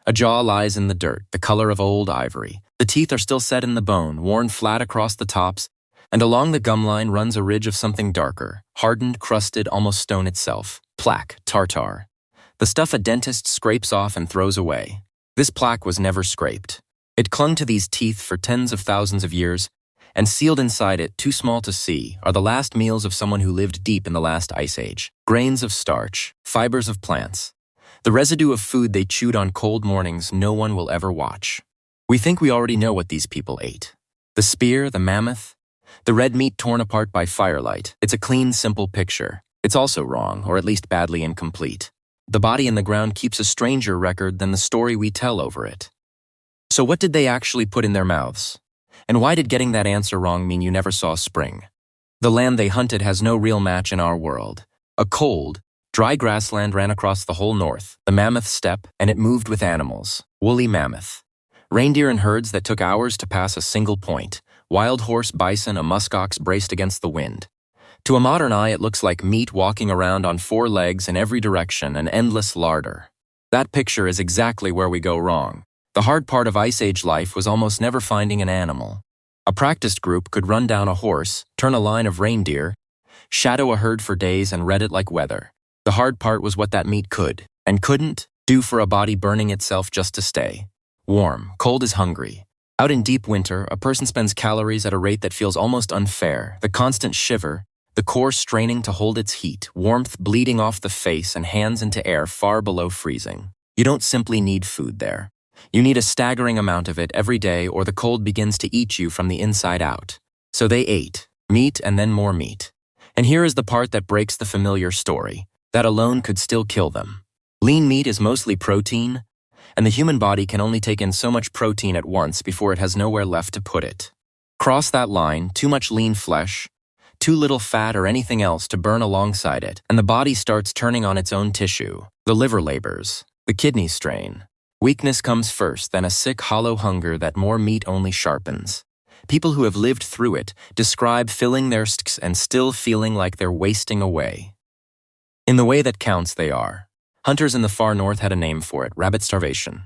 A jaw lies in the dirt, the color of old ivory. The teeth are still set in the bone, worn flat across the tops, and along the gum line runs a ridge of something darker, hardened, crusted, almost stone itself. Plaque, tartar. The stuff a dentist scrapes off and throws away. This plaque was never scraped. It clung to these teeth for tens of thousands of years, and sealed inside it, too small to see, are the last meals of someone who lived deep in the last ice age. Grains of starch, fibers of plants. The residue of food they chewed on cold mornings no one will ever watch. We think we already know what these people ate. The spear, the mammoth, the red meat torn apart by firelight. It's a clean, simple picture. It's also wrong, or at least badly incomplete. The body in the ground keeps a stranger record than the story we tell over it. So what did they actually put in their mouths? And why did getting that answer wrong mean you never saw spring? The land they hunted has no real match in our world. A cold, dry grassland ran across the whole north, the mammoth steppe, and it moved with animals. Woolly mammoth. Reindeer in herds that took hours to pass a single point. Wild horse, bison, a muskox braced against the wind. To a modern eye, it looks like meat walking around on four legs in every direction, an endless larder. That picture is exactly where we go wrong. The hard part of Ice Age life was almost never finding an animal. A practiced group could run down a horse, turn a line of reindeer, shadow a herd for days and read it like weather. The hard part was what that meat could, and couldn't, do for a body burning itself just to stay. Warm, cold is hungry. Out in deep winter, a person spends calories at a rate that feels almost unfair. The constant shiver, the core straining to hold its heat, warmth bleeding off the face and hands into air far below freezing. You don't simply need food there. You need a staggering amount of it every day or the cold begins to eat you from the inside out. So they ate, meat and then more meat. And here is the part that breaks the familiar story. That alone could still kill them. Lean meat is mostly protein, and the human body can only take in so much protein at once before it has nowhere left to put it. Cross that line, too much lean flesh, too little fat or anything else to burn alongside it, and the body starts turning on its own tissue. The liver labors, the kidneys strain. Weakness comes first, then a sick, hollow hunger that more meat only sharpens. People who have lived through it describe filling their stomachs and still feeling like they're wasting away. In the way that counts, they are. Hunters in the far north had a name for it, rabbit starvation.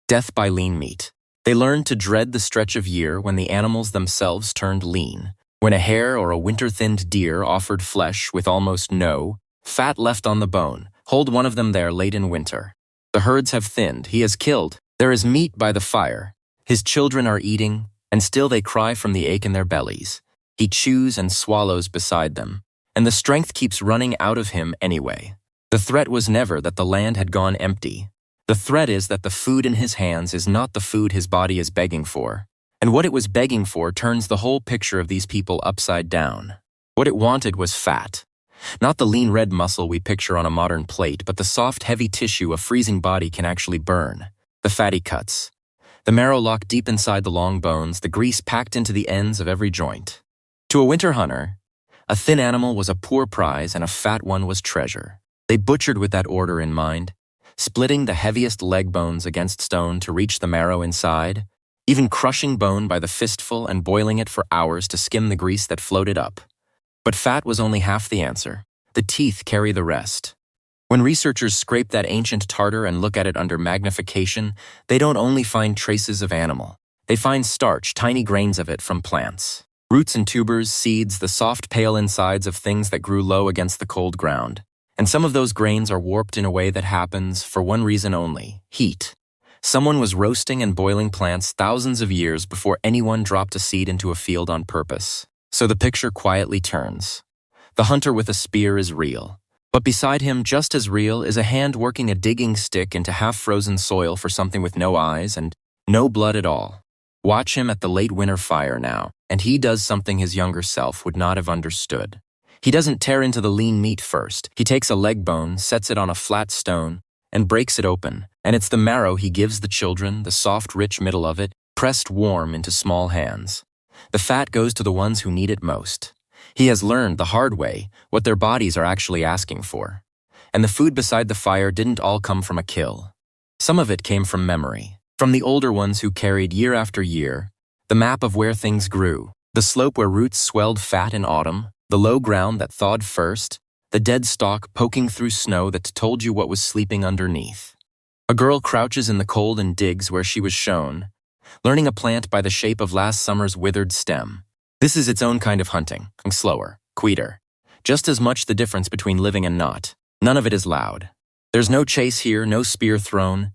Death by lean meat. They learned to dread the stretch of year when the animals themselves turned lean, when a hare or a winter-thinned deer offered flesh with almost no fat left on the bone. Hold one of them there late in winter. The herds have thinned, he has killed. There is meat by the fire. His children are eating, and still they cry from the ache in their bellies. He chews and swallows beside them, and the strength keeps running out of him anyway. The threat was never that the land had gone empty. The threat is that the food in his hands is not the food his body is begging for. And what it was begging for turns the whole picture of these people upside down. What it wanted was fat. Not the lean red muscle we picture on a modern plate, but the soft, heavy tissue a freezing body can actually burn. The fatty cuts. The marrow locked deep inside the long bones, the grease packed into the ends of every joint. To a winter hunter, a thin animal was a poor prize and a fat one was treasure. They butchered with that order in mind, splitting the heaviest leg bones against stone to reach the marrow inside, even crushing bone by the fistful and boiling it for hours to skim the grease that floated up. But fat was only half the answer. The teeth carry the rest. When researchers scrape that ancient tartar and look at it under magnification, they don't only find traces of animal. They find starch, tiny grains of it from plants. Roots and tubers, seeds, the soft pale insides of things that grew low against the cold ground. And some of those grains are warped in a way that happens for one reason only: heat. Someone was roasting and boiling plants thousands of years before anyone dropped a seed into a field on purpose. So the picture quietly turns. The hunter with a spear is real. But beside him, just as real, is a hand working a digging stick into half-frozen soil for something with no eyes and no blood at all. Watch him at the late winter fire now, and he does something his younger self would not have understood. He doesn't tear into the lean meat first. He takes a leg bone, sets it on a flat stone, and breaks it open. And it's the marrow he gives the children, the soft, rich middle of it, pressed warm into small hands. The fat goes to the ones who need it most. He has learned the hard way what their bodies are actually asking for. And the food beside the fire didn't all come from a kill. Some of it came from memory, from the older ones who carried year after year the map of where things grew, the slope where roots swelled fat in autumn, the low ground that thawed first, the dead stalk poking through snow that told you what was sleeping underneath. A girl crouches in the cold and digs where she was shown, learning a plant by the shape of last summer's withered stem. This is its own kind of hunting, slower, quieter. Just as much the difference between living and not. None of it is loud. There's no chase here, no spear thrown.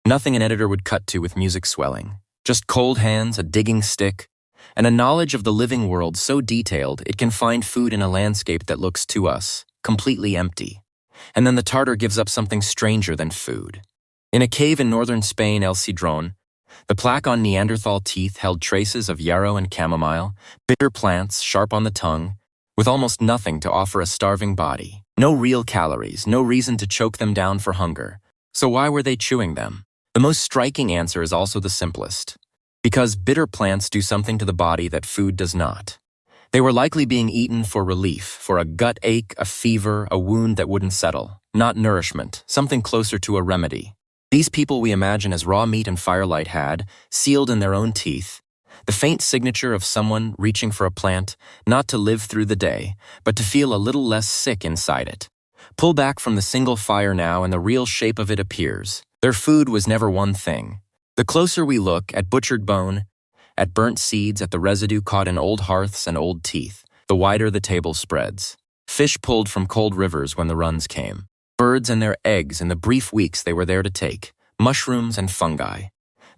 Nothing an editor would cut to with music swelling. Just cold hands, a digging stick, and a knowledge of the living world so detailed it can find food in a landscape that looks to us completely empty. And then the Tartar gives up something stranger than food. In a cave in northern Spain, El Cedron, the plaque on Neanderthal teeth held traces of yarrow and chamomile, bitter plants sharp on the tongue, with almost nothing to offer a starving body. No real calories, no reason to choke them down for hunger. So why were they chewing them? The most striking answer is also the simplest. Because bitter plants do something to the body that food does not. They were likely being eaten for relief, for a gut ache, a fever, a wound that wouldn't settle. Not nourishment, something closer to a remedy. These people we imagine as raw meat and firelight had, sealed in their own teeth, the faint signature of someone reaching for a plant, not to live through the day, but to feel a little less sick inside it. Pull back from the single fire now and the real shape of it appears. Their food was never one thing. The closer we look at butchered bone, at burnt seeds, at the residue caught in old hearths and old teeth, the wider the table spreads. Fish pulled from cold rivers when the runs came. Birds and their eggs in the brief weeks they were there to take. Mushrooms and fungi.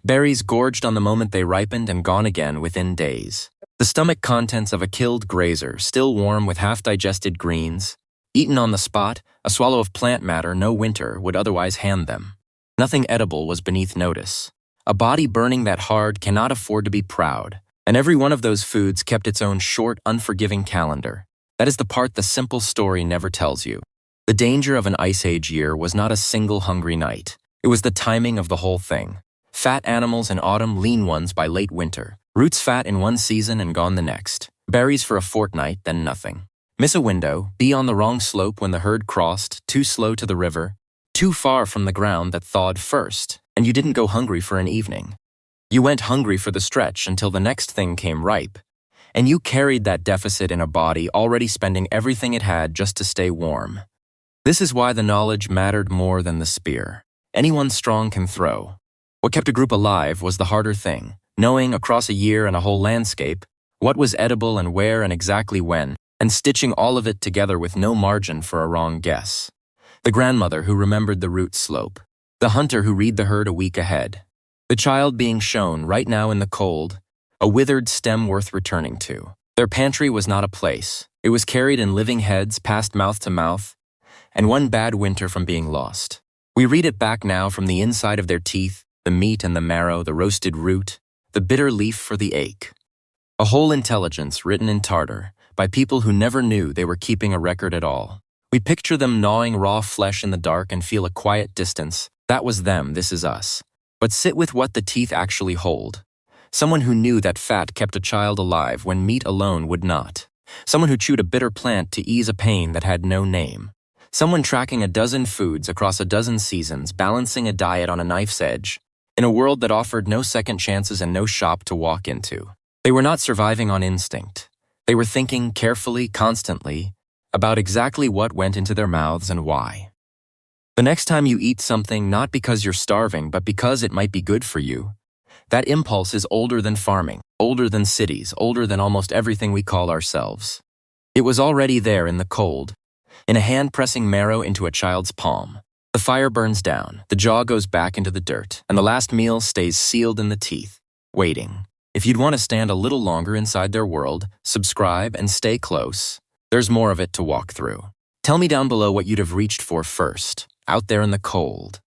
Berries gorged on the moment they ripened and gone again within days. The stomach contents of a killed grazer, still warm with half-digested greens. Eaten on the spot, a swallow of plant matter no winter would otherwise hand them. Nothing edible was beneath notice. A body burning that hard cannot afford to be proud, and every one of those foods kept its own short, unforgiving calendar. That is the part the simple story never tells you. The danger of an Ice Age year was not a single hungry night. It was the timing of the whole thing. Fat animals in autumn, lean ones by late winter. Roots fat in one season and gone the next. Berries for a fortnight, then nothing. Miss a window, be on the wrong slope when the herd crossed, too slow to the river, too far from the ground that thawed first, and you didn't go hungry for an evening. You went hungry for the stretch until the next thing came ripe, and you carried that deficit in a body already spending everything it had just to stay warm. This is why the knowledge mattered more than the spear. Anyone strong can throw. What kept a group alive was the harder thing, knowing across a year and a whole landscape what was edible and where and exactly when, and stitching all of it together with no margin for a wrong guess. The grandmother who remembered the route slope. The hunter who read the herd a week ahead. The child being shown, right now in the cold, a withered stem worth returning to. Their pantry was not a place. It was carried in living heads passed mouth to mouth, and one bad winter from being lost. We read it back now from the inside of their teeth, the meat and the marrow, the roasted root, the bitter leaf for the ache. A whole intelligence written in Tartar by people who never knew they were keeping a record at all. We picture them gnawing raw flesh in the dark and feel a quiet distance. That was them, this is us. But sit with what the teeth actually hold. Someone who knew that fat kept a child alive when meat alone would not. Someone who chewed a bitter plant to ease a pain that had no name. Someone tracking a dozen foods across a dozen seasons, balancing a diet on a knife's edge, in a world that offered no second chances and no shop to walk into. They were not surviving on instinct. They were thinking carefully, constantly, about exactly what went into their mouths and why. The next time you eat something not because you're starving, but because it might be good for you, that impulse is older than farming, older than cities, older than almost everything we call ourselves. It was already there in the cold, in a hand pressing marrow into a child's palm. The fire burns down, the jaw goes back into the dirt, and the last meal stays sealed in the teeth, waiting. If you'd want to stand a little longer inside their world, subscribe and stay close. There's more of it to walk through. Tell me down below what you'd have reached for first, out there in the cold.